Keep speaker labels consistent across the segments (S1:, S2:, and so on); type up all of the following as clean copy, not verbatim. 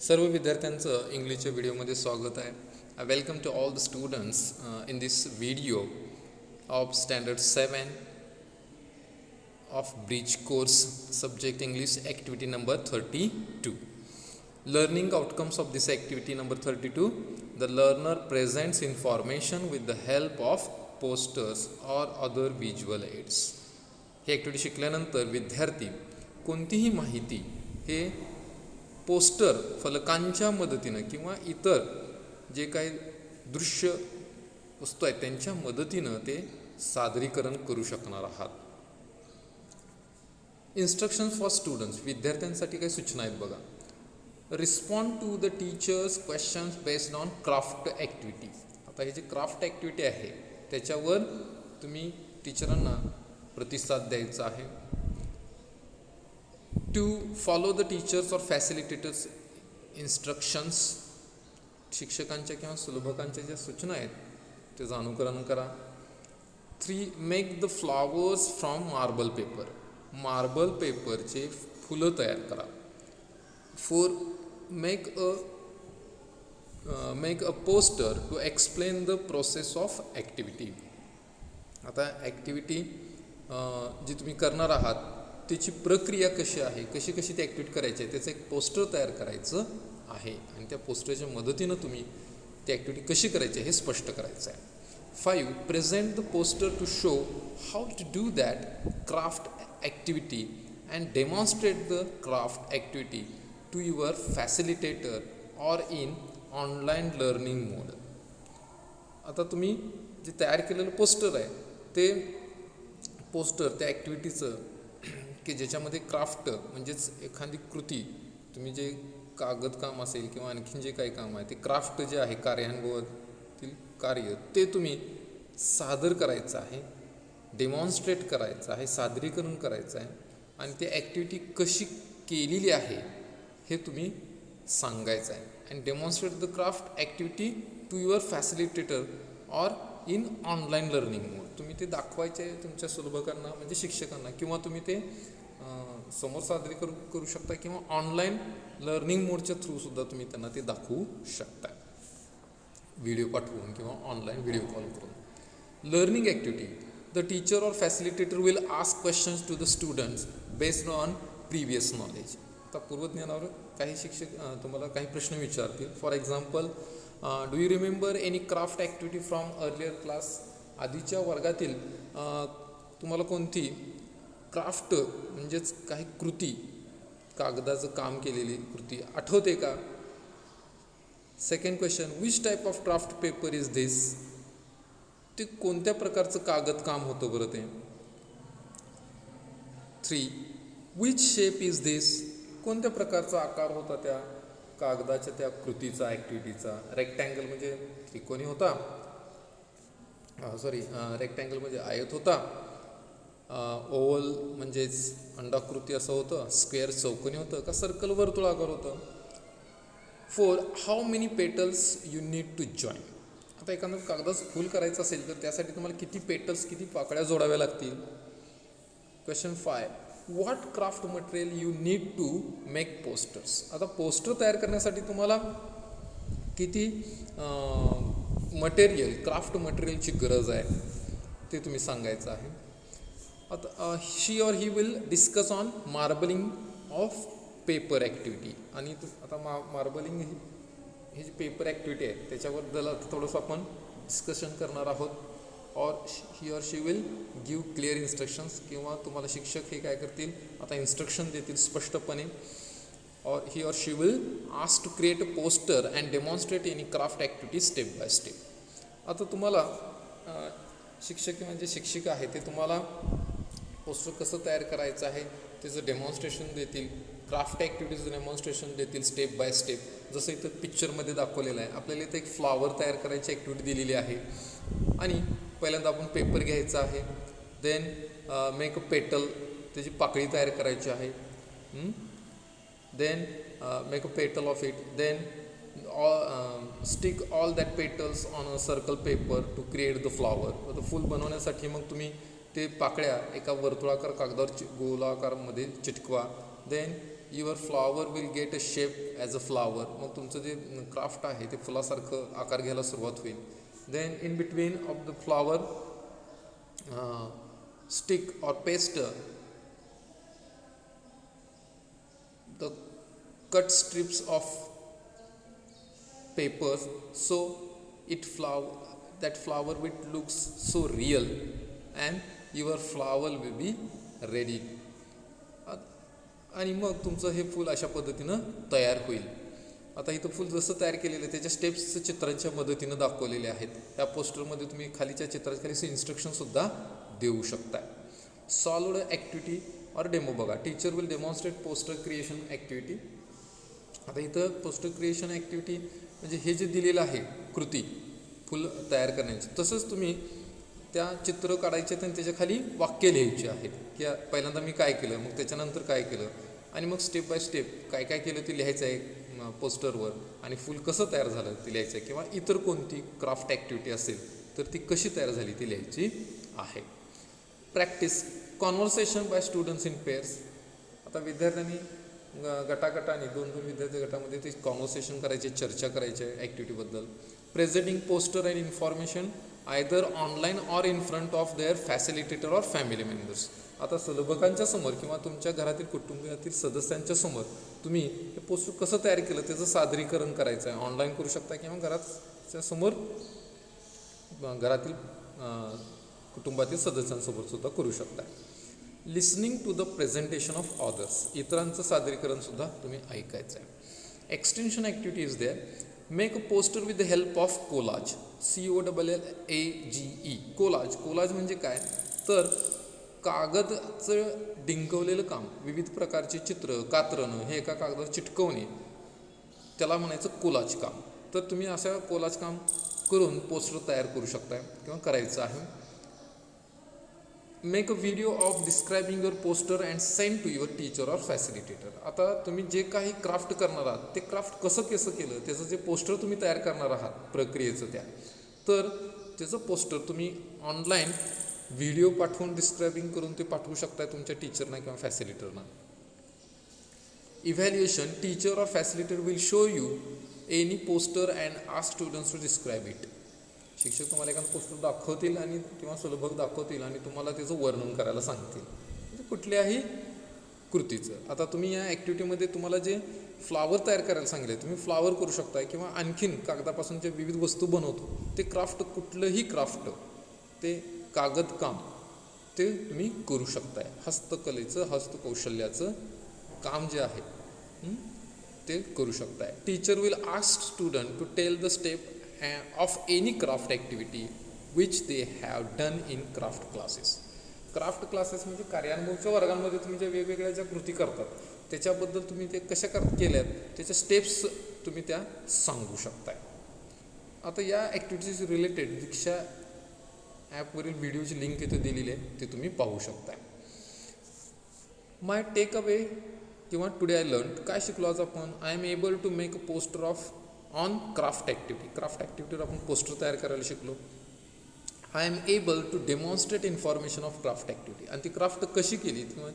S1: सर्व विद्यार्थ्यांचं इंग्लिशच्या व्हिडिओमध्ये स्वागत आहे. Welcome to all the students in this video of standard 7 of Bridge course, subject English, activity number 32. Learning outcomes of this activity number 32: the learner presents information with the help of posters or other visual aids. He activity शिकल्यानंतर विद्यार्थी कोणतीही माहिती हे poster फलकांच्या मदतीनं किंवा इतर जे काही दृश्य वस्तू आहेत त्यांच्या मदतीनं ते सादरीकरण करू शकणार आहात. इन्स्ट्रक्शन्स फॉर स्टुडंट्स, विद्यार्थ्यांसाठी काही सूचना आहेत बघा. Respond to the teacher's questions based on craft activity. आता हे जे क्राफ्ट ॲक्टिव्हिटी आहे त्याच्यावर तुम्ही टीचरांना प्रतिसाद द्यायचा आहे. टू फॉलो द टीचर्स और फॅसिलिटेटर्स इन्स्ट्रक्शन्स, शिक्षकांच्या किंवा सुलभकांच्या ज्या सूचना आहेत त्याचं अनुकरण करा. 3. Make the flowers from marble paper, marble पेपरचे फुलं तयार करा. 4. Make a poster to explain the process of activity. आता ॲक्टिव्हिटी जी तुम्ही करणार आहात त्याची प्रक्रिया कशी आहे, कशी ती ॲक्टिव्हिटी करायची आहे त्याचं एक पोस्टर तयार करायचं आहे आणि त्या पोस्टरच्या मदतीनं तुम्ही ती ॲक्टिव्हिटी कशी करायची हे स्पष्ट करायचं आहे. 5. Present the poster to show how to do that craft activity and demonstrate the craft activity to your facilitator or in online learning mode. आता तुम्ही जे तयार केलेलं पोस्टर आहे ते पोस्टर त्या ॲक्टिव्हिटीचं की ज्याच्यामध्ये क्राफ्ट म्हणजेच एखादी कृती, तुम्ही जे कागद काम असेल किंवा आणखीन जे काही काम आहे ते क्राफ्ट जे आहे कार्यानुभवातील कार्य ते तुम्ही सादर करायचं आहे, डेमॉन्स्ट्रेट करायचं आहे, सादरीकरण करायचं आहे आणि ती ॲक्टिव्हिटी कशी केलेली आहे हे तुम्ही सांगायचं आहे. And demonstrate the craft activity to your facilitator or in online learning mode. तुम्ही ते दाखवायचे आहे तुमच्या सुलभकांना म्हणजे शिक्षकांना, किंवा तुम्ही ते समोर सादरीकरण करू शकता किंवा ऑनलाईन लर्निंग मोडच्या थ्रूसुद्धा तुम्ही त्यांना ते दाखवू शकता, व्हिडिओ पाठवून किंवा ऑनलाईन व्हिडिओ कॉल करून. Learning activity: the teacher or facilitator will ask questions to the students based on previous knowledge. आता पूर्वज्ञानावर काही शिक्षक तुम्हाला काही प्रश्न विचारतील. For example, do you remember any craft activity from earlier class. आधीच्या वर्गातील तुम्हाला कोणती क्राफ्ट म्हणजेच काही कृती, कागदाचं काम केलेली कृती आठवते का. Second question, which type of craft paper is this. ते कोणत्या प्रकारचं कागद काम होतं बरं ते. 3. Which shape is this. कोणत्या प्रकारचा आकार होता त्या कागदाच्या त्या कृतीचा, ॲक्टिव्हिटीचा. रेक्टँगल म्हणजे त्रिकोणी होता, रेक्टँगल म्हणजे आयत होता, ओव्हल म्हणजेच अंडाकृती असं होतं, स्क्वेअर चौकोनी होतं का सर्कल वर्तुळाकार होतं. 4. How many petals you need to join. आता एखादं कागदाचं फूल करायचं असेल तर त्यासाठी तुम्हाला किती पेटल्स, किती पाकळ्या जोडाव्या लागतील. Question 5. What craft material you need to make posters. आता पोस्टर तयार करण्यासाठी तुम्हाला किती मटेरियल, क्राफ्ट मटेरियलची गरज आहे ते तुम्ही सांगायचं आहे. आता she or he will discuss on marbling of paper activity. आणि आता मार्बलिंग ही जी पेपर ॲक्टिव्हिटी आहे त्याच्याबद्दल थोडंसं आपण डिस्कशन करणार आहोत. Or he or she will give clear instructions, किंवा तुम्हाला शिक्षक हे काय करतील आता इन्स्ट्रक्शन देतील स्पष्टपणे. Or he or she will ask to create a poster and demonstrate any craft activity step by step. आता तुम्हाला शिक्षक म्हणजे शिक्षिका आहे ते तुम्हाला पोस्टर कसं तयार करायचं आहे त्याचं डेमॉन्स्ट्रेशन देतील, क्राफ्ट ॲक्टिव्हिटीचं डेमॉन्स्ट्रेशन देतील स्टेप बाय स्टेप. जसं इथं पिक्चरमध्ये दाखवलेलं आहे, आपल्याला इथं एक फ्लॉवर तयार करायची ॲक्टिव्हिटी दिलेली आहे आणि पहिल्यांदा आपण पेपर घ्यायचा आहे. देन मेक अ पेटल, त्याची पाकळी तयार करायची आहे. Then make a petal of it. Then stick all that petals on a circle paper to create the flower. आता फूल बनवण्यासाठी मग तुम्ही ते पाकळ्या एका वर्तुळाकार कागदावर गोलाकारमध्ये चिटकवा. Then your flower will get a shape as a flower. मग तुमचं जे क्राफ्ट आहे ते फुलासारखं आकार घ्यायला सुरुवात होईल. Then in between of the flower stick or paste the cut strips of papers so that flower will looks so real and your flower will be ready. आणि मग तुमचं हे फूल अशा पद्धतीनं तयार होईल. आता इथं फूल जसं तयार केलेलं आहे त्याच्या स्टेप्स चित्रांच्या मदतीनं दाखवलेले आहेत. या पोस्टरमध्ये तुम्ही खालीच्या चित्राच्या खाली इन्स्ट्रक्शनसुद्धा देऊ शकता. सॉल्व्ड ॲक्टिव्हिटी और डेमो बघा. Teacher will demonstrate poster creation activity. आता इथं पोस्टर क्रिएशन ॲक्टिव्हिटी म्हणजे हे जे दिलेलं आहे कृती फुल तयार करण्याची, तसंच तुम्ही त्या चित्र काढायचे आणि त्याच्या खाली वाक्य लिहायचे आहेत की पहिल्यांदा मी काय केलं, मग त्याच्यानंतर काय केलं, आणि मग स्टेप बाय स्टेप काय काय केलं ते लिहायचं आहे पोस्टरवर, आणि फुल कसं तयार झालं ते लिहायचं आहे, किंवा इतर कोणती क्राफ्ट ॲक्टिव्हिटी असेल तर ती कशी तयार झाली ती लिहायची आहे. Practice conversation by students in pairs. आता विद्यार्थ्यांनी गटागटाने 2-2 विद्यार्थी गटामध्ये ते कॉन्व्हर्सेशन करायचे, चर्चा करायचे ॲक्टिव्हिटीबद्दल. Presenting poster and information either online or in front of their facilitator or family members. आता सहभागांच्या समोर किंवा तुमच्या घरातील कुटुंबातील सदस्यांच्या समोर तुम्ही हे पोस्टर कसं तयार केलं त्याचं सादरीकरण करायचं आहे. ऑनलाईन करू शकता किंवा घराच्या समोर घरातील कुटुंबातील सदस्यांसोबत सुद्धा करू शकता. Listening to the presentation of others. इतरांचं सादरीकरणसुद्धा तुम्ही ऐकायचं आहे. Extension activity is there. Make a poster with the help of collage. COLLAGE. Collage म्हणजे काय तर कागदचं डिंकवलेलं काम, विविध प्रकारचे चित्र कातरणं, हे एका कागदावर चिटकवणे, त्याला म्हणायचं कोलाज काम. तर तुम्ही अशा कोलाज काम करून पोस्टर तयार करू शकताय किंवा करायचं आहे. Make a video of describing your poster and send to your teacher or facilitator. आता तुम्ही जे काही क्राफ्ट करणार आहात ते क्राफ्ट कसं केलं त्याचं जे पोस्टर तुम्ही तयार करणार आहात प्रक्रियेचं तर त्याचं पोस्टर तुम्ही ऑनलाईन व्हिडिओ पाठवून डिस्क्रायबिंग करून ते पाठवू शकताय तुमच्या टीचरना किंवा फॅसिलिटेटरना. Evaluation. Teacher or facilitator will show you any poster and ask students to describe it. शिक्षक तुम्हाला एखादं पोस्टर दाखवतील आणि किंवा सुलभग दाखवतील आणि तुम्हाला त्याचं वर्णन करायला सांगतील म्हणजे कुठल्याही कृतीचं. आता तुम्ही या ॲक्टिव्हिटीमध्ये तुम्हाला जे फ्लावर तयार करायला सांगितले तुम्ही फ्लावर करू शकताय, किंवा आणखीन कागदापासून जे विविध वस्तू बनवतो ते क्राफ्ट, कुठलंही क्राफ्ट, ते कागदकाम ते तुम्ही करू शकताय. हस्तकलेचं हस्तकौशल्याचं काम जे आहे ते करू शकताय. Teacher will ask student to tell the step of any craft activity which they have done in craft classes. Craft classes म्हणजे कार्यानुभवच्या वर्गांमध्ये तुम्ही ज्या वेगवेगळ्या ज्या कृती करतात त्याच्याबद्दल तुम्ही ते कशा केल्यात त्याच्या स्टेप्स तुम्ही त्या सांगू शकताय. आता या ॲक्टिव्हिटीज रिलेटेड दीक्षा ॲपवरील व्हिडिओची लिंक इथे दिलेली आहे, ते तुम्ही पाहू शकताय. माय टेक अवे किंवा टुडे आय लर्न. काय शिकलो आज आपण? I am able to make a poster of on craft activity. Craft ॲक्टिव्हिटीवर आपण पोस्टर तयार करायला शिकलो. I am able to demonstrate information of craft activity. आणि ती क्राफ्ट कशी केली किंवा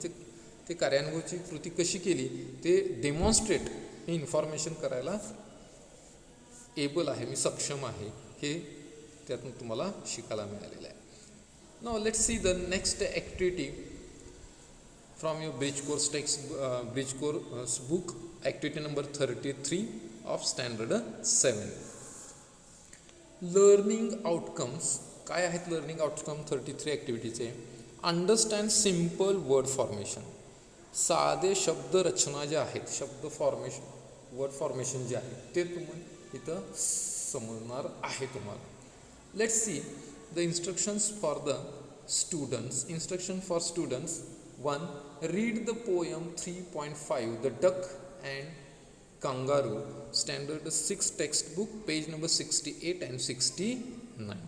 S1: ते कार्यानुभवची कृती कशी केली ते डेमॉन्स्ट्रेट हे इन्फॉर्मेशन करायला एबल आहे, मी सक्षम आहे, हे त्यातून तुम्हाला शिकायला मिळालेलं आहे. Now let's see the next activity from your bridge course book. Activity number 33 of standard 7. Learning outcomes. काय आहेत लर्निंग आउटकम 33 ॲक्टिव्हिटीचे? Understand simple word formation. साधे शब्द रचना ज्या आहेत, शब्द फॉर्मेशन, वर्ड फॉर्मेशन जे आहे ते तुम्ही इथं समजणार आहे तुम्हाला. Let's see the instructions for the students. Instruction for students. 1. Read the poem 3.5 the duck and kangaroo. Standard 6 text book, page number 68 and 69.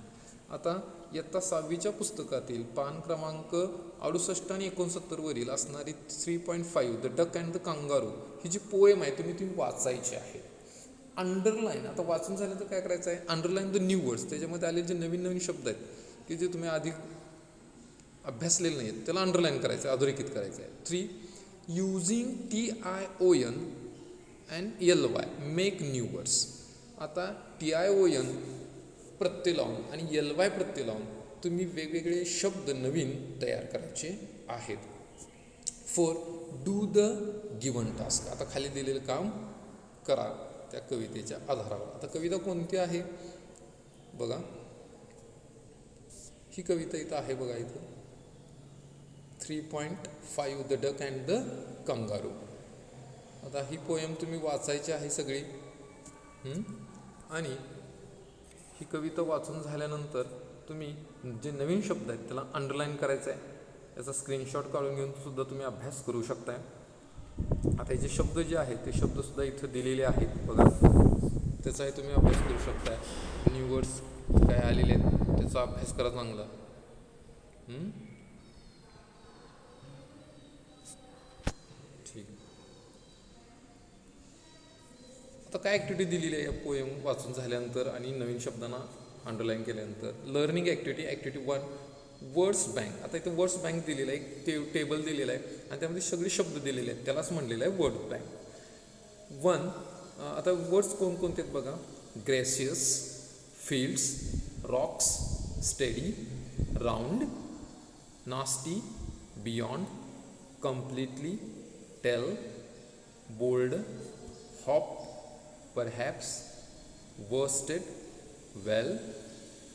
S1: आता इयत्ता 6वीच्या पुस्तकातील पान क्रमांक 68 आणि 69 वरील असणारी 3.5 the duck and the kangaroo ही जी पोएम आहे तुम्ही वाचायची आहे. अंडरलाईन. आता वाचून झालं तर काय करायचं आहे? Underline the new words. त्याच्यामध्ये आलेले जे नवीन नवीन शब्द आहेत की जे तुम्ही आधी अभ्यासलेले नाही आहेत त्याला अंडरलाईन करायचं आहे, अधोरेखित करायचं आहे. 3. Using TION and LY make new words. आता TION प्रत्यय लावून आणि LY प्रत्यय लावून तुम्ही वेगवेगळे शब्द नवीन तयार करायचे आहेत. For do the given task. आता खाली दिलेलं काम करा त्या कवितेच्या आधारावर. आता कविता कोणती आहे बघा, ही कविता इथं आहे बघा, इथं 3.5 the duck and the kangaroo. आता ही पोयम तुम्ही वाचायची आहे सगळी. आणि ही कविता वाचून झाल्यानंतर तुम्ही जे नवीन शब्द आहेत त्याला अंडरलाईन करायचं आहे. याचा स्क्रीनशॉट काढून घेऊन सुद्धा तुम्ही अभ्यास करू शकताय. आता हे जे शब्द जे आहेत ते शब्दसुद्धा इथं दिलेले आहेत बघा, त्याचाही तुम्ही अभ्यास करू शकताय. न्यू वर्ड्स काय आलेले आहेत त्याचा अभ्यास करा चांगला. ठीक. आता काय ॲक्टिव्हिटी दिलेली आहे या पोएम वाचून झाल्यानंतर आणि नवीन शब्दांना अंडरलाईन केल्यानंतर. Learning activity 1 words bank. आता इथं वर्ड्स बँक दिलेलं आहे, एक टेबल दिलेलं आहे आणि त्यामध्ये सगळे शब्द दिलेले आहेत, त्यालाच म्हणलेलं आहे वर्ड बँक. 1 आता वर्ड्स कोणकोणते आहेत बघा, gracious, fields, Roxx, steady, round, nasty, beyond, completely, tell, bold, hop, perhaps, worsted, well,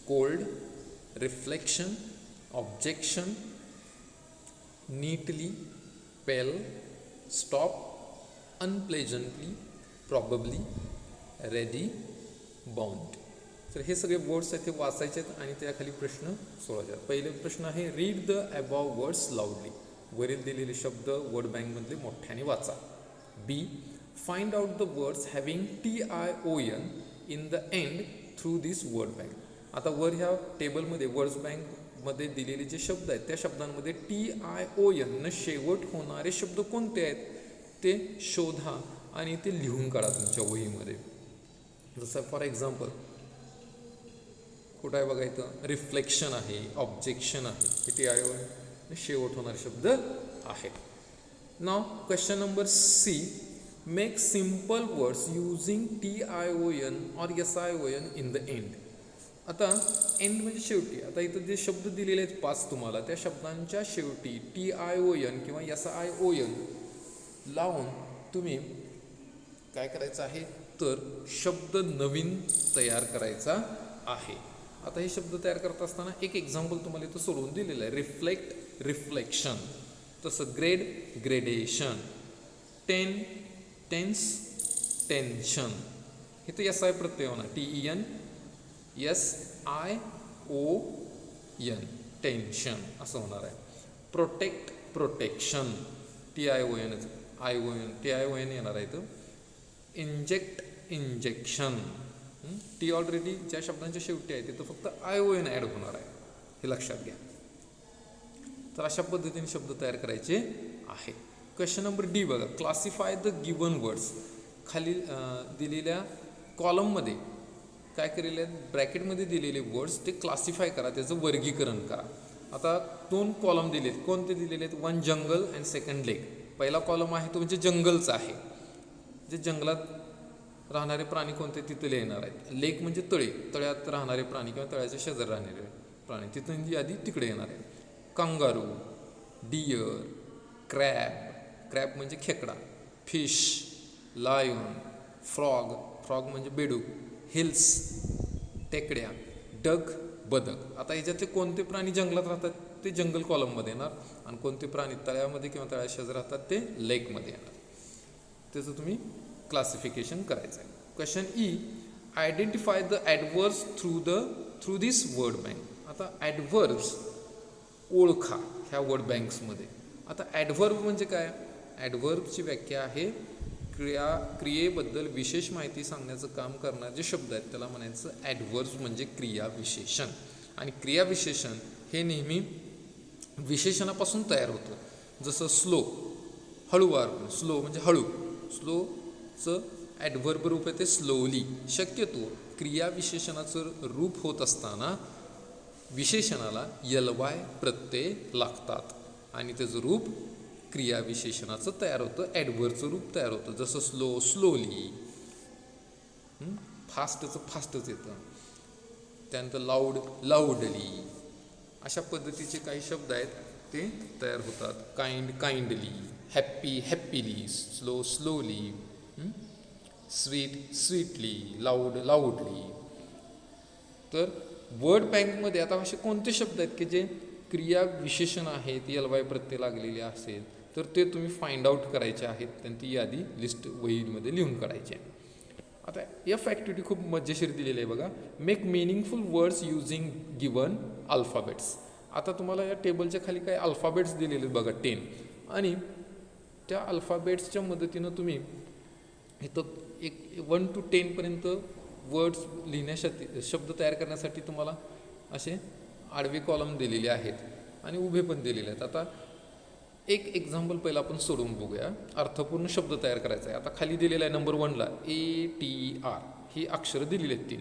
S1: cold, reflection, objection, neatly, pale, stop, unpleasantly, probably, ready, bound. तर हे सगळे वर्ड्स आहेत ते वाचायचे आहेत आणि त्याखाली प्रश्न सोडवायचे आहेत. पहिले प्रश्न आहे read the above words loudly. वरील दिलेले शब्द वर्ड बँकमधले मोठ्याने वाचा. B find out the words having TION in the end through this word bank. आता वर ह्या टेबलमध्ये वर्ड्स बँकमध्ये दिलेले जे शब्द आहेत त्या शब्दांमध्ये TION न शेवट होणारे शब्द कोणते आहेत ते शोधा आणि ते लिहून काढा तुमच्या वहीमध्ये. जसं फॉर एक्झाम्पल कुठं आहे बघा, इथं रिफ्लेक्शन आहे, ऑब्जेक्शन आहे, हे TION शेवट होणारे शब्द आहेत. Now question number C, make simple words using TION or SION in the end. आता एंड म्हणजे शेवटी. आता इथं जे शब्द दिलेले आहेत 5 तुम्हाला, त्या शब्दांच्या शेवटी TION किंवा SION लावून तुम्ही काय करायचं आहे तर शब्द नवीन तयार करायचा आहे. आता हे शब्द तयार करत असताना एक एक्झाम्पल तुम्हाला इथं सोडवून दिलेलं आहे. Reflect, reflection. तसं ग्रेड, ग्रेडेशन. Tense, tension. इथं SI प्रत्यय होणार, TEN SION, टेन्शन असं होणार आहे. प्रोटेक्ट, प्रोटेक्शन, TION येणार आहे इथं. Inject, injection. टी ऑलरेडी ज्या शब्दांच्या शेवटी आहे तिथं फक्त ION ॲड होणार आहे, हे लक्षात घ्या. तर अशा पद्धतीने शब्द तयार करायचे आहे. क्वेश्चन नंबर D बघा, क्लासिफाय द गिवन वर्ड्स. खाली दिलेल्या कॉलममध्ये काय केलेले आहेत, ब्रॅकेटमध्ये दिलेले वर्ड्स ते क्लासिफाय करा, त्याचं वर्गीकरण करा. आता 2 कॉलम दिलेत. कोणते दिलेले आहेत, 1 जंगल अँड 2 लेक. पहिला कॉलम आहे तो म्हणजे जंगलचा आहे, जे जंगलात राहणारे प्राणी कोणते तिथले येणार आहेत. लेक म्हणजे तळे, तळ्यात राहणारे प्राणी किंवा तळ्याच्या शेजारी राहणारे प्राणी, तिथून यादी तिकडे येणार आहे. कंगारू, डियर, क्रॅब, क्रॅब म्हणजे खेकडा, फिश, लायन, फ्रॉग, फ्रॉग म्हणजे बेडूक, हिल्स टेकड्या, डक बदक. आता ह्याच्यातले कोणते प्राणी जंगलात राहतात ते जंगल कॉलममध्ये येणार आणि कोणते प्राणी तळ्यामध्ये किंवा तळ्या शेजारी राहतात ते लेकमध्ये येणार. त्याचं तुम्ही क्लासिफिकेशन करायचं आहे. Question E, identify the adverbs through this word bank. आता ॲडवर्ब्स ओळखा ह्या वर्ड बँक्समध्ये. आता ॲडवर्ब म्हणजे काय, ॲडवर्बची व्याख्या आहे क्रियेबद्दल विशेष माहिती सांगण्याचं काम करणारे जे शब्द आहेत त्याला म्हणायचं ॲडवर्ब्स म्हणजे क्रियाविशेषण. आणि क्रियाविशेषण हे नेहमी विशेषणापासून तयार होतं. जसं स्लो, हळूवार, स्लो म्हणजे हळू, स्लोचं ॲडवर्ब रूप आहे ते स्लोली. शक्यतो क्रियाविशेषणाचं रूप होत असताना विशेषणाला LY प्रत्यय लागतात आणि त्याचं रूप क्रिया विशेषणाचं तयार होतं, ॲडव्हर्बचं रूप तयार होतं. जसं स्लो स्लोली, फास्टचं फास्टच येतं. त्यानंतर लाऊड लाऊडली, अशा पद्धतीचे काही शब्द आहेत ते तयार होतात. Kind kindly, happy happily, slow slowly, sweet sweetly, loud loudly. तर वर्ड बँकमध्ये आता असे कोणते शब्द आहेत की जे क्रिया विशेषण आहेत, LY प्रत्यय लागलेले असेल तर ते तुम्ही फाइंड आउट करायचे आहेत, त्यांनी ती यादी लिस्ट वहीमध्ये लिहून काढायची आहे. आता एफ ॲक्टिव्हिटी खूप मजेशीर दिलेली आहे बघा. Make meaningful words using given alphabets. आता तुम्हाला या टेबलच्या खाली काही अल्फाबेट्स दिलेले आहेत बघा 10, आणि त्या अल्फाबेट्सच्या मदतीनं तुम्ही इथं 1 to 10 पर्यंत वर्ड्स लिहिण्यासाठी, शब्द तयार करण्यासाठी तुम्हाला असे आडवे कॉलम दिलेले आहेत आणि उभे पण दिलेले आहेत. आता एक एक्झाम्पल पहिला आपण सोडून बघूया. अर्थपूर्ण शब्द तयार करायचा आहे. आता खाली दिलेला आहे नंबर 1ला ATR ही अक्षरं दिलेली आहेत 3.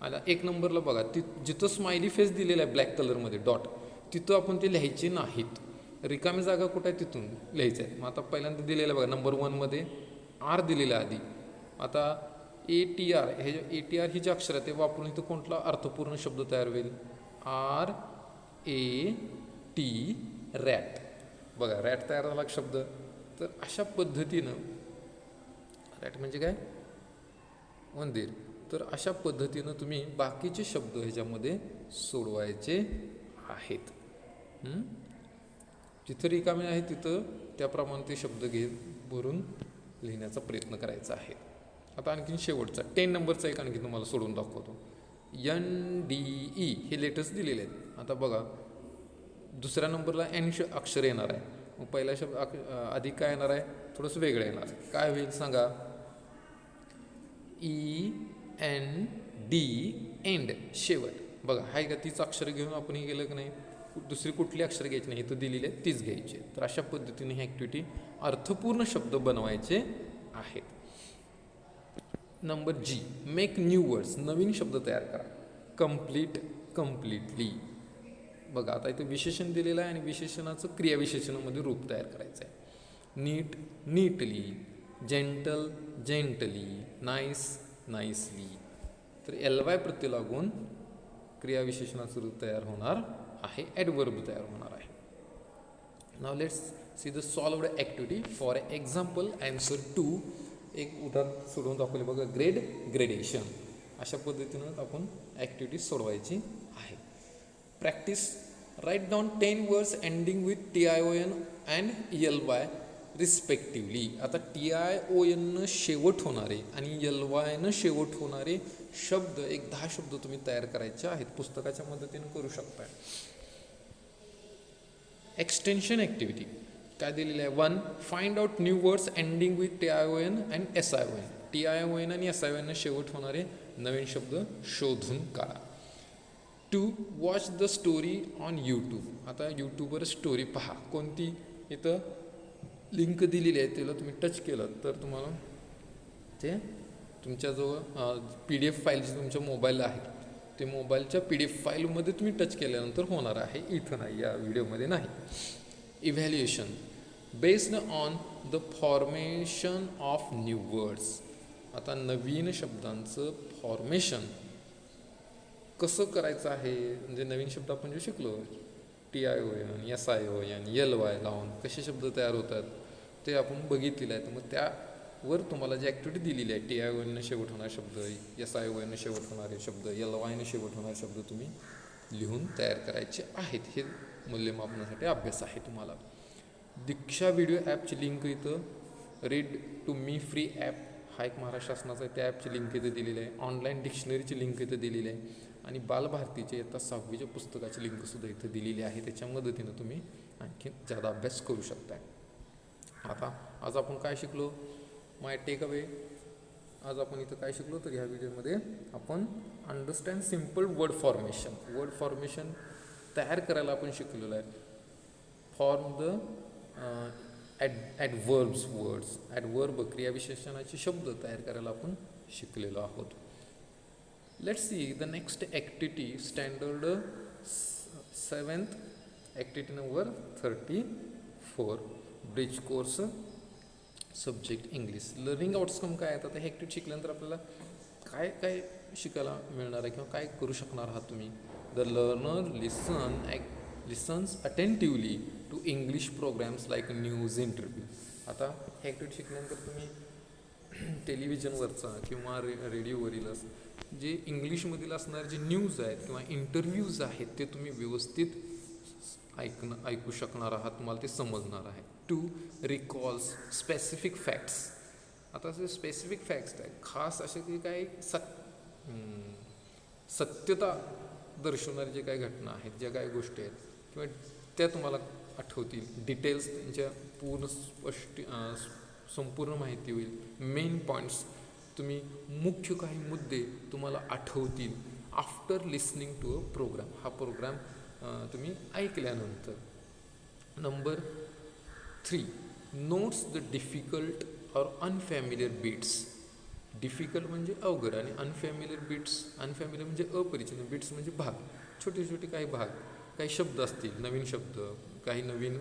S1: आता 1 नंबरला बघा, जिथं स्माइली फेस दिलेला आहे ब्लॅक कलरमध्ये डॉट, तिथं आपण ते लिहायचे नाहीत. रिकामी जागा कुठं आहे तिथून लिहायचं आहे. मग आता पहिल्यांदा दिलेलं बघा नंबर 1मध्ये R दिलेला आधी. आता ATR, हे ATR ही जे अक्षर आहे ते वापरून इथं कोणता अर्थपूर्ण शब्द तयार होईल? RAT, rat. बघा रॅट तयार झाला शब्द. तर अशा पद्धतीनं, रॅट म्हणजे काय? उंदीर. तर अशा पद्धतीनं तुम्ही बाकीचे शब्द ह्याच्यामध्ये सोडवायचे आहेत. जिथं रिकामे आहे तिथं त्याप्रमाणे ते शब्द भरून लिहिण्याचा प्रयत्न करायचा आहे. आता आणखीन शेवटचा 10 नंबरचा एक आणखी तुम्हाला सोडून दाखवतो. NDE हे लेटर्स दिलेले आहेत. आता बघा दुसऱ्या नंबरला N अक्षर येणार आहे. मग पहिला शब्द आधी काय येणार आहे? थोडंसं वेगळं येणार आहे. काय होईल सांगा? END, एंड, शेवट. बघा हाय का, तीच अक्षर घेऊन आपण हे केलं की नाही, दुसरी कुठली अक्षर घ्यायची नाही, इथं दिलेली आहे तीच घ्यायची. तर अशा पद्धतीने ही ॲक्टिव्हिटी अर्थपूर्ण शब्द बनवायचे आहेत. Number G, make new words, नवीन शब्द तयार करा. Complete, completely. बघा आता इथं विशेषण दिलेलं आहे आणि विशेषणाचं क्रियाविशेषणामध्ये रूप तयार करायचं आहे. Neat, neatly, gentle, gently, nice, nicely. तर LY प्रत्यय लागून क्रियाविशेषणाचं रूप तयार होणार आहे, ॲडवर्ब तयार होणार आहे. नाव let's see the solved activity. For example answer 2, एक उदाहरण सोडवून दाखवले बघा. Grade, gradation. अशा पद्धतीनं आपण ॲक्टिव्हिटी सोडवायची आहे. Practice, write down 10 words ending with TION and ELY respectively. आता TION शेवट होणारे आणि LY शेवट होणारे शब्द, एक 10 शब्द तुम्ही तयार करायचे आहेत. पुस्तकाच्या मदतीने करू शकता. एक्सटेन्शन ॲक्टिव्हिटी काय दिलेलं आहे? 1, find out new words ending with TION and SION. TION आणि SION शेवट होणारे नवीन शब्द शोधून काढा. 2, watch the story on YouTube. आता यूट्यूबवर स्टोरी पहा. कोणती? इथं लिंक दिलेली आहे, त्याला तुम्ही टच केलं तर तुम्हाला ते तुमच्याजवळ PDF फाईल जी तुमच्या मोबाईलला आहे ते मोबाईलच्या PDF फाईलमध्ये तुम्ही टच केल्यानंतर होणार आहे, इथं नाही, या व्हिडिओमध्ये नाही. Evaluation based on the formation of new words. आता नवीन शब्दांचं फॉर्मेशन कसं करायचं आहे, म्हणजे नवीन शब्द आपण जे शिकलो TION, SION, LY लावून कसे शब्द तयार होतात ते आपण बघितलेलं आहे. तर मग त्यावर तुम्हाला जी ॲक्टिव्हिटी दिलेली आहे, TION शेवट होणारे शब्द, SION शेवट होणारे शब्द, LY शेवट होणारे शब्द तुम्ही लिहून तयार करायचे आहेत. हे मूल्यमापनासाठी अभ्यास आहे तुम्हाला. दीक्षा व्हिडिओ ॲपची लिंक इथं, read to me free app हा एक महाराष्ट्र शासनाचा आहे, त्या ॲपची लिंक इथं दिलेली आहे. ऑनलाईन डिक्शनरीची लिंक इथं दिलेली आहे आणि बालभारतीचे इयत्ता 6वीच्या पुस्तकाची लिंकसुद्धा इथं दिलेली आहे. त्याच्या मदतीनं तुम्ही आणखी जादा अभ्यास करू शकता. आता आज आपण काय शिकलो? My take away. आज आपण इथं काय शिकलो तर ह्या व्हिडिओमध्ये आपण understand simple word formation. Word formation तयार करायला आपण शिकलेलो आहे. Form the adverbs words. Adverb क्रियाविशेषणाचे शब्द तयार करायला आपण शिकलेलो आहोत. Let's see the next activity, standard 7th activity number 34. Bridge course subject English. Learning outcome काय आहेत? आता हे ॲक्टिव्हिटी शिकल्यानंतर आपल्याला काय काय शिकायला मिळणार आहे किंवा काय करू शकणार आहात तुम्ही? The learner listens attentively to English programs like news interview. आता हे ॲक्टिव्हिटी शिकल्यानंतर तुम्ही टेलिव्हिजनवरचा किंवा रेडिओवरील जे इंग्लिशमधील असणारे जे न्यूज आहेत किंवा इंटरव्ह्यूज आहेत ते तुम्ही व्यवस्थित ऐकू शकणार आहात, तुम्हाला ते समजणार आहे. To recalls specific facts. आता जे स्पेसिफिक फॅक्ट्स आहेत खास असे की काही सत्यता दर्शवणारे जे काही घटना आहेत, ज्या काही गोष्टी आहेत किंवा त्या तुम्हाला आठवतील, डिटेल्स त्यांच्या संपूर्ण माहिती होईल. मेन पॉईंट्स तुम्ही मुख्य काही मुद्दे तुम्हाला आठवतील after listening to a program. हा प्रोग्राम तुम्ही ऐकल्यानंतर. Number 3, notes the difficult or unfamiliar beats. Difficult म्हणजे अवघड आणि अनफॅमिलियर म्हणजे अपरिचित. बीट्स म्हणजे भाग, छोटे छोटे काही भाग, काही शब्द असतील, नवीन शब्द, काही नवीन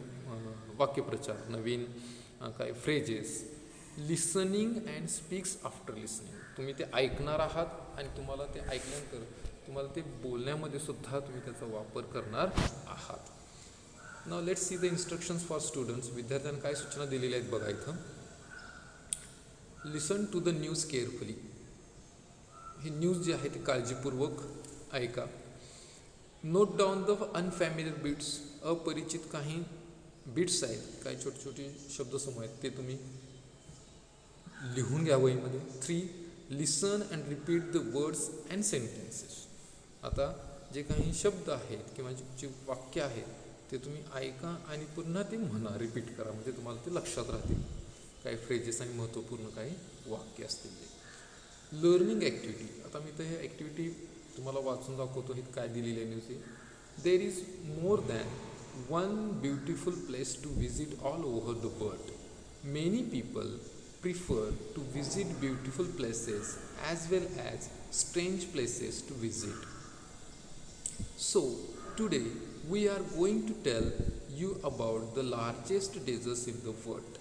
S1: वाक्यप्रचार, नवीन काही phrases. Listening and speaks after listening. तुम्ही ते ऐकणार आहात आणि तुम्हाला ते ऐकल्यानंतर तुम्हाला ते बोलण्यामध्ये सुद्धा तुम्ही त्याचा वापर करणार आहात. Now let's see the instructions for students. विद्यार्थ्यांना काय सूचना दिलेल्या आहेत बघा इथं. Listen to the news carefully. ही न्यूज जी आहे ती काळजीपूर्वक ऐका. Note down the unfamiliar beats. अपरिचित काही बीट्स आहेत, काही छोटे छोटे शब्दसमूह आहेत, ते तुम्ही लिहून घ्या वहीमध्ये. 3, listen and repeat the words and sentences. आता जे काही शब्द आहेत किंवा जे वाक्य आहेत ते तुम्ही ऐका आणि पुन्हा ते म्हणा, रिपीट करा, म्हणजे तुम्हाला ते लक्षात राहतील. काही फ्रेजेस आणि महत्त्वपूर्ण काही वाक्य असतील ते. Learning activity. आता मी तर हे ॲक्टिव्हिटी तुम्हाला वाचून दाखवतो. हे काय दिलेली आहे news. There is more than one beautiful place to visit all over the world. Many people prefer to visit beautiful places as well as strange places to visit. So today we are going to tell you about the largest deserts in the world.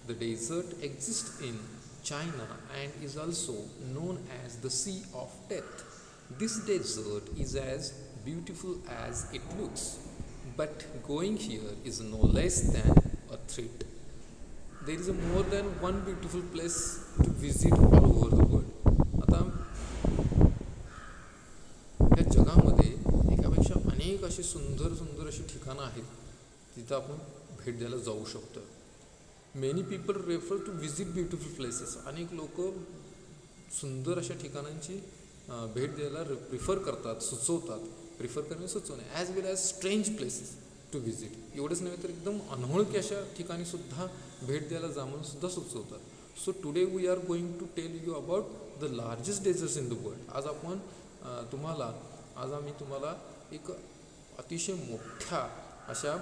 S1: The desert exists in China and is also known as the Sea of Death. This desert is as beautiful as it looks, but going here is no less than a threat. There is a more than one beautiful place to visit all over the world. आता या जगामध्ये एकापेक्षा अनेक अशी सुंदर सुंदर अशी ठिकाणं आहेत तिथं आपण भेट द्यायला जाऊ शकतो. Many people refer to visit beautiful places. अनेक लोक सुंदर अशा ठिकाणांची भेट द्यायला प्रिफर करतात, सुचवतात. प्रिफर करणे सुचवणे. As well as strange places to visit. एवढंच नव्हे तर एकदम अनोळखी अशा ठिकाणी सुद्धा भेट द्यायला जा म्हणून सुद्धा सुचवतात. So today we are going to tell you about the largest deserts in the world. आज आम्ही तुम्हाला एक अतिशय मोठ्या अशा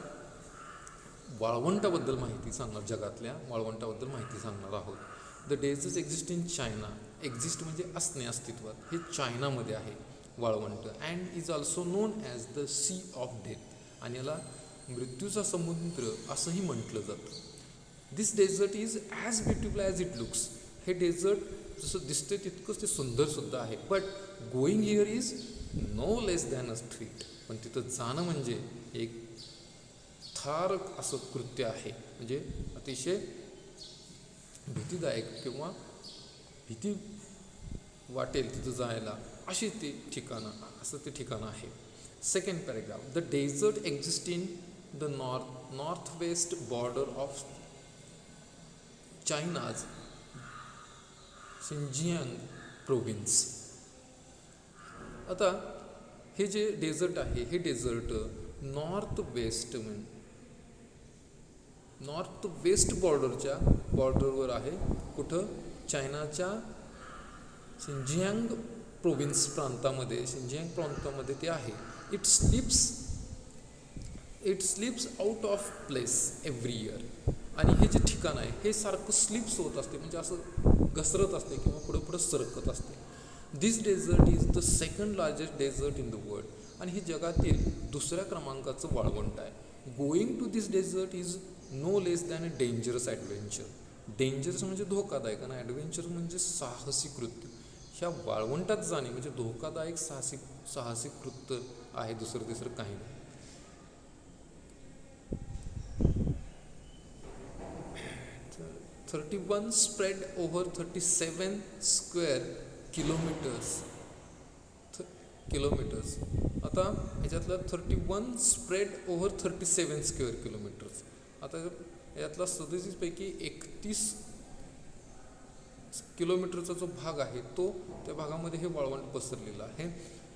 S1: वाळवंटाबद्दल माहिती सांगणार, जगातल्या वाळवंटाबद्दल माहिती सांगणार आहोत. The deserts exist in China. Exist म्हणजे असणे, अस्तित्वात. हे चायनामध्ये आहे वाळवंट. And is also known as the sea of death. आणि याला मृत्यूचा समुद्र असंही म्हटलं जातं. This desert is as beautiful as it looks. हे डेझर्ट जसं दिसते तितकंच ते सुंदरसुद्धा आहे. But going here is no less than a treat. पण तिथं जाणं म्हणजे एक थारक असं कृत्य आहे, म्हणजे अतिशय भीतीदायक किंवा भीती वाटेल तिथं जायला अशी ते ठिकाणं, असं ते ठिकाणं आहे. Second paragraph. The dessert exist in the north west border of चायनाज Xinjiang province. आता हे जे डेझर्ट आहे हे डेझर्ट नॉर्थ वेस्ट बॉर्डरवर आहे. कुठं? चायनाच्या शिंजियांग प्रोव्हिन्स प्रांतामध्ये, शिंजियांग प्रांतामध्ये ते आहे. It slips out of place every year. आणि हे जे ठिकाण आहे हे सारखं स्लिप्स होत असते, म्हणजे असं घसरत असते किंवा पुढं सरकत असते. This desert is the second largest desert in the world. आणि हे जगातील दुसऱ्या क्रमांकाचं वाळवंट आहे. Going to this desert is no less than a dangerous adventure. Dangerous म्हणजे धोकादायक आणि ॲडव्हेंचर म्हणजे साहसी कृत्य. ह्या वाळवंटात जाणे म्हणजे धोकादायक साहसी कृत्य आहे, दुसरं तिसरं काही नाही. 31 spread over 37 square kilometers. आता ह्याच्यातलं 31 स्प्रेड ओव्हर 37 स्क्वेअर किलोमीटर्स. आता यातला 37 पैकी 31 किलोमीटरचा जो भाग आहे तो त्या भागामध्ये हे वाळवंट पसरलेलं आहे.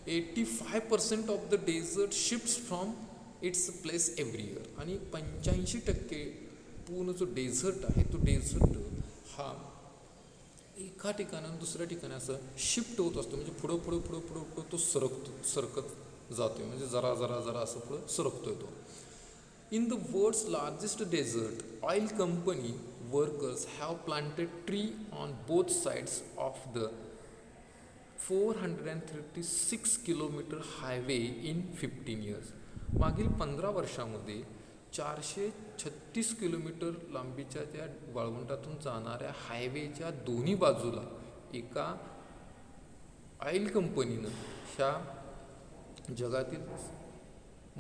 S1: 85% of the dessert shifts from its place every year. आणि 85% पूर्ण जो डेझर्ट आहे तो डेझर्ट हा एका ठिकाणाहून दुसऱ्या ठिकाणी असं शिफ्ट होत असतो. म्हणजे पुढं तो सरकत जातोय, म्हणजे जरा असं पुढं सरकतोय तो. In the world's largest desert, oil company workers have planted tree on both sides of the 436 kilometre highway in 15 years. मागील 15 वर्षामध्ये 436 किलोमीटर लांबीच्या त्या वाळवंटातून जाणाऱ्या हायवेच्या दोन्ही बाजूला एका ऑइल कंपनीनं ह्या जगातील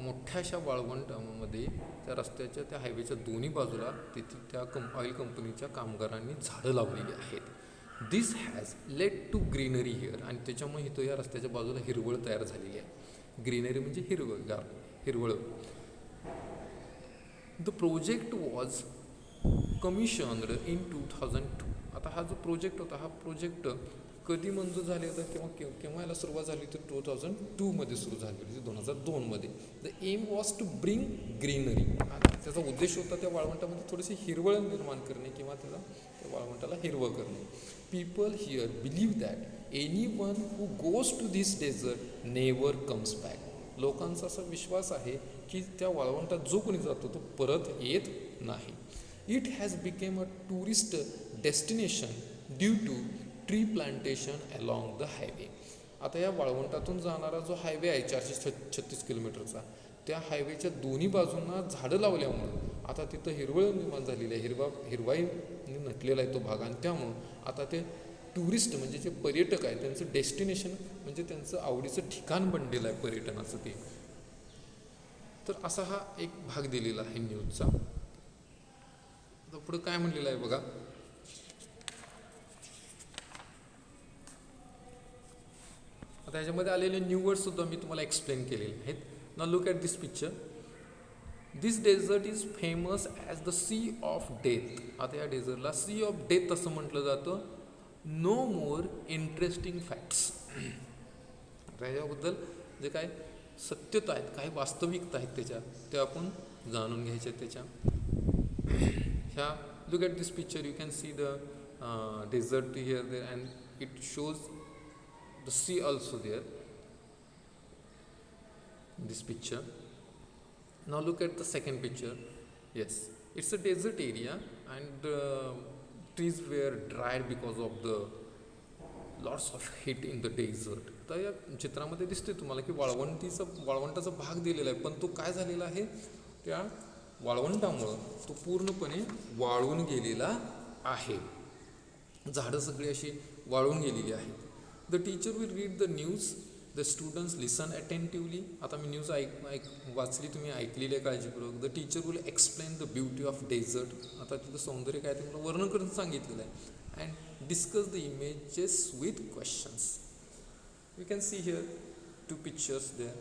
S1: मोठ्याशा वाळवंटामध्ये त्या रस्त्याच्या त्या हायवेच्या दोन्ही बाजूला तिथे त्या ऑइल कंपनीच्या कामगारांनी झाडं लावलेली आहेत. This has led to greenery here. आणि त्याच्यामुळे इथं या रस्त्याच्या बाजूला हिरवळ तयार झालेली आहे. ग्रीनरी म्हणजे हिरवळ. The project was commissioned in 2002. आता हा जो प्रोजेक्ट होता, हा प्रोजेक्ट कधी मंजूर झाले होता केव्हा याला सुरुवात झाली तर 2002 सुरू झाली होती, 2002. The aim was to bring greenery. आणि त्याचा उद्देश होता त्या वाळवंटामध्ये थोडीशी हिरवळ निर्माण करणे किंवा त्या वाळवंटाला हिरवं करणे. People here believe that anyone who goes to this desert never comes back. लोकांचा असा विश्वास आहे की त्या वाळवंटात जो कोणी जातो तो परत येत नाही. It has become a tourist destination due to tree plantation along the highway. आता या वाळवंटातून जाणारा जो हायवे आहे 436 किलोमीटरचा, त्या हायवेच्या दोन्ही बाजूंना झाडं लावल्यामुळं आता तिथं हिरवळ निर्माण झालेली आहे, हिरवाईने नटलेला आहे तो भाग. आणि त्यामुळं आता ते टुरिस्ट म्हणजे जे पर्यटक आहेत त्यांचं डेस्टिनेशन म्हणजे त्यांचं आवडीचं ठिकाण बनलेलं आहे पर्यटनाचं ते. तर असा हा एक भाग दिलेला आहे न्यूजचा. आता पुढं काय म्हणलेलं आहे बघा. आता ह्याच्यामध्ये आलेले न्यू वर्ड सुद्धा मी तुम्हाला एक्सप्लेन केलेले आहेत. Now look at this picture. This desert is famous as the sea of death. आता या डेझर्टला सी ऑफ डेथ असं म्हटलं जातं. No more interesting facts. आता याच्याबद्दल जे काय सत्यता आहेत, काही वास्तविकता आहेत त्याच्या, त्या आपण जाणून घ्यायच्या त्याच्या. ह्या look at this picture. You can see the desert here there and it shows the sea also there in this picture. Now look at the second picture. Yes, it's a desert area and trees were dried because of the lots of heat in the desert. तर या चित्रामध्ये दिसते तुम्हाला की वाळवंटाचा भाग दिलेला आहे, पण तो काय झालेला आहे, त्या वाळवंटामुळं तो पूर्णपणे वाळून गेलेला आहे. झाडं सगळी अशी वाळून गेलेली आहेत. The teacher will read the news. The students listen attentively. आता मी न्यूज वाचली, तुम्ही ऐकलेली आहे काळजीपूर्वक. The teacher will explain the beauty of desert. आता तिथं सौंदर्य काय ते मला वर्णन करून सांगितलेलं आहे. And discuss the images with questions. You can see here two pictures there.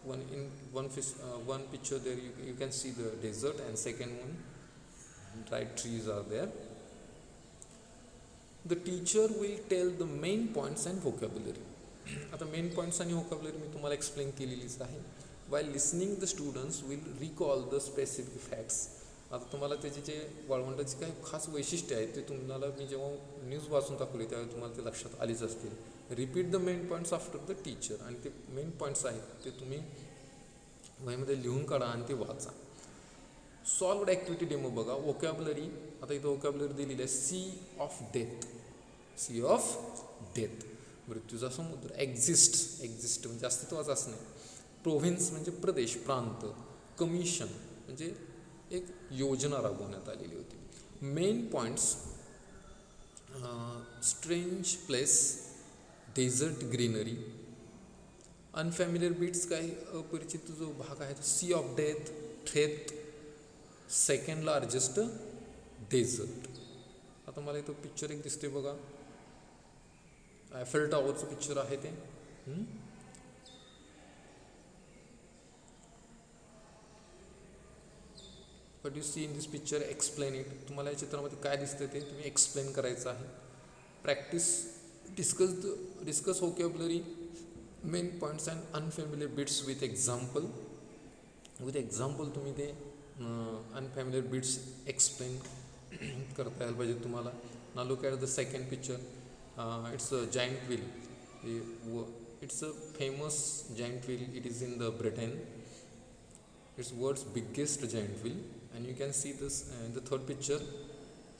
S1: one picture there you can see the desert and second one dry trees are there. The teacher will tell the main points and vocabulary. आता main points आणि vocabulary मी तुम्हाला explain केलेलीच आहे. while listening the students will recall the specific facts. आता तुम्हाला त्याचे जे वाळवंटाची काही खास वैशिष्ट्ये आहेत ते तुम्हाला मी जेव्हा न्यूज वाचून टाकली त्यावेळी तुम्हाला ते लक्षात आलीच असतील. Repeat the main points after the teacher. आणि ते मेन पॉईंट्स आहेत ते तुम्ही वहीमध्ये लिहून काढा आणि ते वाचा. सॉल्व्ड ॲक्टिव्हिटी डेमो बघा. व्होकॅब्युलरी, आता इथं व्होकॅब्युलरी दिलेली आहे. Sea of death. Sea of death, मृत्यूचा समुद्र. एक्झिस्ट म्हणजे अस्तित्वाचा असणे. प्रोव्हिन्स म्हणजे प्रदेश, प्रांत. कमिशन म्हणजे एक योजना राबवण्यात आलेली होती. Main points: strange place, desert greenery, unfamiliar beats काही अपरिचित जो भाग आहे तो sea of death, threat, second largest desert. आता मला इथं पिक्चर एक दिसते बघा, ॲफेल टॉवरचं पिक्चर आहे ते. But you see in this picture, explain it. तुम्हाला या चित्रामध्ये काय दिसतं ते तुम्ही एक्सप्लेन करायचं आहे. Practice, discuss vocabulary, main points and unfamiliar bits with example. With example तुम्ही ते अनफॅमिलियर बिट्स एक्सप्लेन करता यायला पाहिजे तुम्हाला. ना look at the second picture. It's a giant wheel. It's a famous giant wheel. It is in the Britain. It's world's biggest giant wheel, and you can see this in the third picture,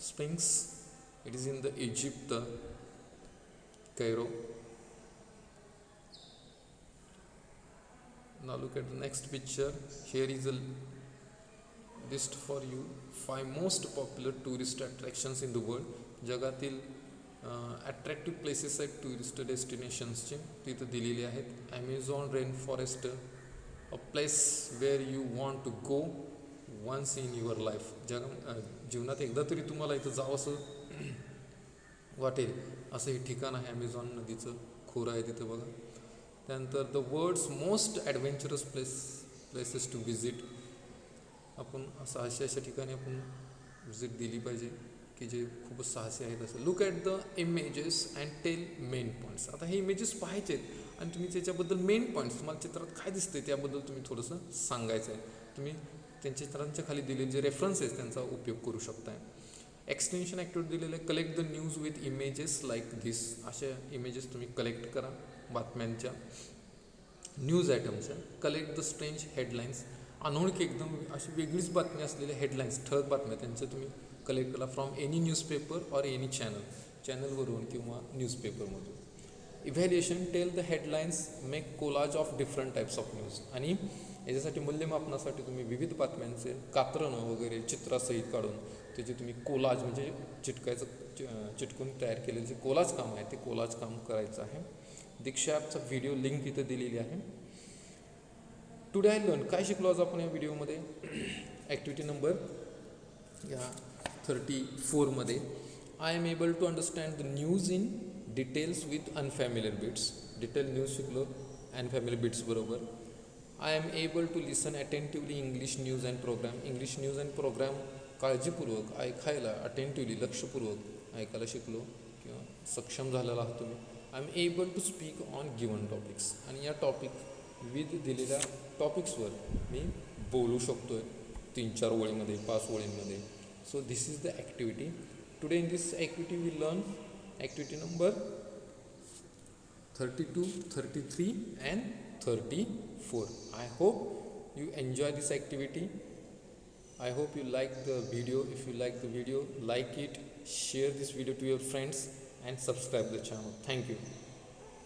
S1: Sphinx. It is in the Egypt, Cairo. Now look at the next picture. Here is a list for you 5 most popular tourist attractions in the world. जगातील attractive places आहेत tourist डेस्टिनेशन्सचे, तिथं दिलेले आहेत. Amazon rain forest, a place where you want to go once in your life. जीवनात एकदा तरी तुम्हाला इथं जावं असं वाटेल असं हे ठिकाण आहे. ॲमेझॉन नदीचं खोरं आहे तिथं बघा. त्यानंतर the world's most adventurous places to visit. आपण अशा ठिकाणी आपण विजिट दिली पाहिजे की जे खूपच साहसी आहेत असं. Look at the images and tell main points. आता हे इमेजेस पाहायचे आहेत आणि तुम्ही त्याच्याबद्दल मेन पॉईंट्स, तुम्हाला चित्रात काय दिसतंय त्याबद्दल तुम्ही थोडंसं सांगायचं आहे. तुम्ही त्यांच्या चित्रांच्या खाली दिलेले जे रेफरन्सेस त्यांचा उपयोग करू शकताय. एक्सटेन्शन ॲक्टिव्हिटी दिलेलं आहे, collect the news with images like this. अशा इमेजेस तुम्ही कलेक्ट करा बातम्यांच्या, न्यूज आयटमच्या. Collect the strange headlines. अनोळखी एकदम अशी वेगळीच बातमी असलेल्या हेडलाईन्स, ठळक बातम्या त्यांच्या तुम्ही कलेक्ट करा from any newspaper or any चॅनलवरून किंवा न्यूजपेपरमधून. Evaluation, tell the headlines, make collage of different types of news. आणि याच्यासाठी मूल्यमापनासाठी तुम्ही विविध बातम्यांचे कात्रणं वगैरे चित्रासहित काढून त्याचे तुम्ही कोलाज म्हणजे चिटकून तयार केलेलं जे कोलाज काम आहे ते कोलाज काम करायचं आहे. दीक्षा ॲपचा व्हिडिओ लिंक इथं दिलेली आहे. टुडे आय लर्न, काय शिकलो आज आपण या व्हिडिओमध्ये. ॲक्टिव्हिटी नंबर या 34मध्ये, I am able to understand the news in details with unfamiliar bits. Detail news शिकलो अनफॅमिलियर बिट्स बरोबर. I am able to listen attentively English news and program. English news and program काळजीपूर्वक ऐकायला, अटेंटिव्हली लक्षपूर्वक ऐकायला शिकलो किंवा सक्षम झालेला आहात तुम्ही. I am able to speak on given topics. आणि या विविध दिलेल्या टॉपिक्सवर मी बोलू शकतो आहे 3-4 ओळीमध्ये, 5 ओळींमध्ये. So this is the activity. Today in this activity we learn activity number 32, 33 and 34. I hope you enjoy this activity. I hope you like the video. If you like the video, like it, share this video to your friends and subscribe the channel. Thank you.